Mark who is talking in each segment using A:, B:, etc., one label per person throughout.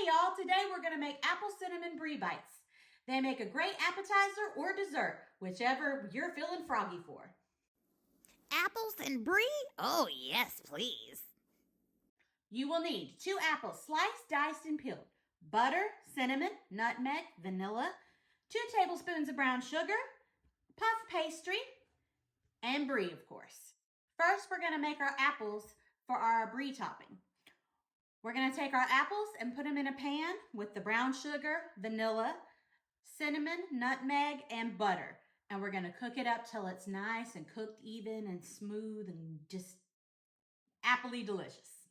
A: y'all. Today we're going to make apple cinnamon brie bites. They make a great appetizer or dessert, whichever you're feeling froggy for.
B: Apples and brie? Oh, yes, please.
A: You will need 2 apples sliced, diced, and peeled, butter, cinnamon, nutmeg, vanilla, 2 tablespoons of brown sugar, puff pastry, and brie, of course. First, we're going to make our apples for our brie topping. We're going to take our apples and put them in a pan with the brown sugar, vanilla, cinnamon, nutmeg, and butter. And we're going to cook it up till it's nice and cooked even and smooth and just appley delicious.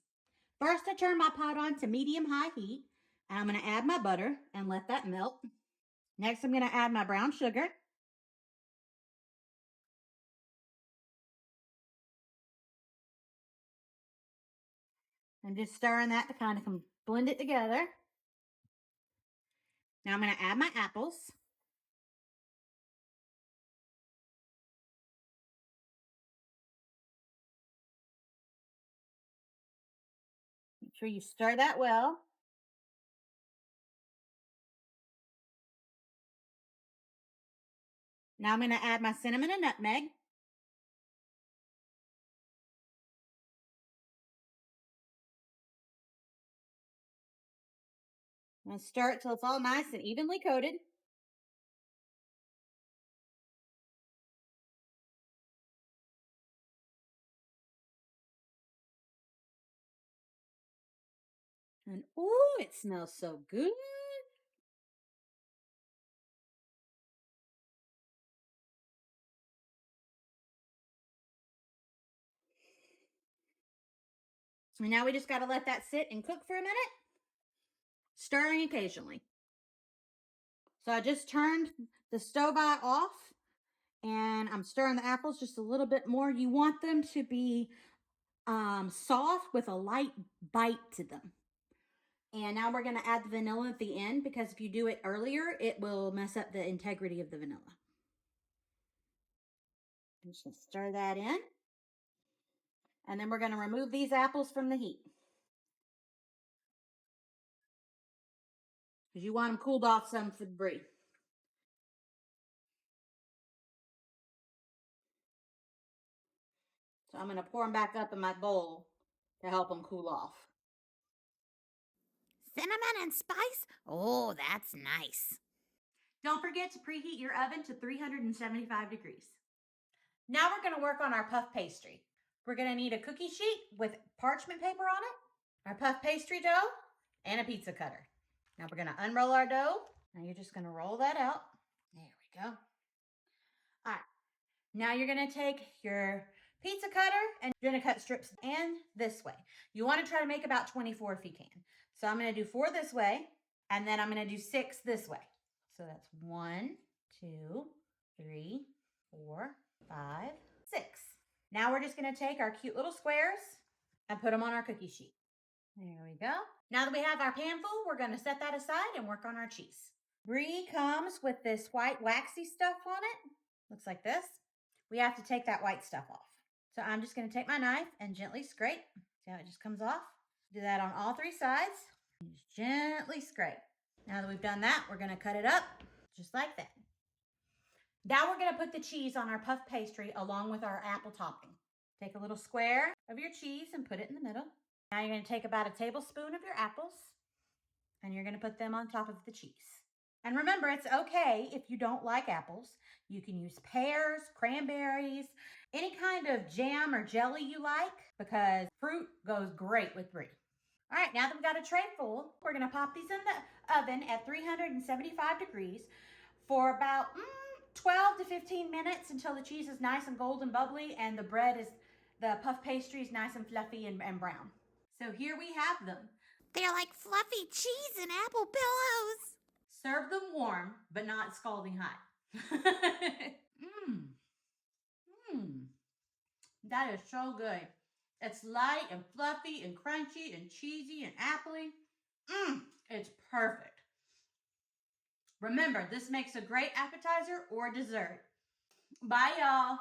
A: First, I turn my pot on to medium-high heat, and I'm going to add my butter and let that melt. Next, I'm going to add my brown sugar. And just stirring that to kind of blend it together. Now I'm going to add my apples. Make sure you stir that well. Now I'm going to add my cinnamon and nutmeg. I'm going to stir it till it's all nice and evenly coated. And ooh, it smells so good. And now we just got to let that sit and cook for a minute, stirring occasionally. So I just turned the stove off and I'm stirring the apples just a little bit more. You want them to be soft with a light bite to them. And now we're going to add the vanilla at the end because if you do it earlier, it will mess up the integrity of the vanilla. I'm just going to stir that in. And then we're going to remove these apples from the heat. Because you want them cooled off some for the brie. So I'm going to pour them back up in my bowl to help them cool off.
B: Cinnamon and spice? Oh, that's nice.
A: Don't forget to preheat your oven to 375 degrees. Now we're going to work on our puff pastry. We're going to need a cookie sheet with parchment paper on it, our puff pastry dough, and a pizza cutter. Now we're going to unroll our dough. Now you're just going to roll that out. There we go. All right. Now you're going to take your pizza cutter and you're going to cut strips and this way. You want to try to make about 24 if you can. So I'm going to do 4 this way, and then I'm going to do 6 this way. So that's 1, 2, 3, 4, 5, 6. Now we're just going to take our cute little squares and put them on our cookie sheet. There we go. Now that we have our pan full, we're going to set that aside and work on our cheese. Brie comes with this white waxy stuff on it. Looks like this. We have to take that white stuff off. So I'm just going to take my knife and gently scrape. See how it just comes off? Do that on all 3 sides. Just gently scrape. Now that we've done that, we're going to cut it up just like that. Now we're going to put the cheese on our puff pastry along with our apple topping. Take a little square of your cheese and put it in the middle. Now you're going to take about a tablespoon of your apples and you're going to put them on top of the cheese. And remember, it's okay if you don't like apples. You can use pears, cranberries, any kind of jam or jelly you like because fruit goes great with brie. All right, now that we've got a tray full, we're going to pop these in the oven at 375 degrees for about 12 to 15 minutes until the cheese is nice and golden bubbly and the puff pastry is nice and fluffy and brown. So here we have them.
B: They're like fluffy cheese and apple pillows.
A: Serve them warm, but not scalding hot. That is so good. It's light and fluffy and crunchy and cheesy and appley. It's perfect. Remember, this makes a great appetizer or dessert. Bye, y'all.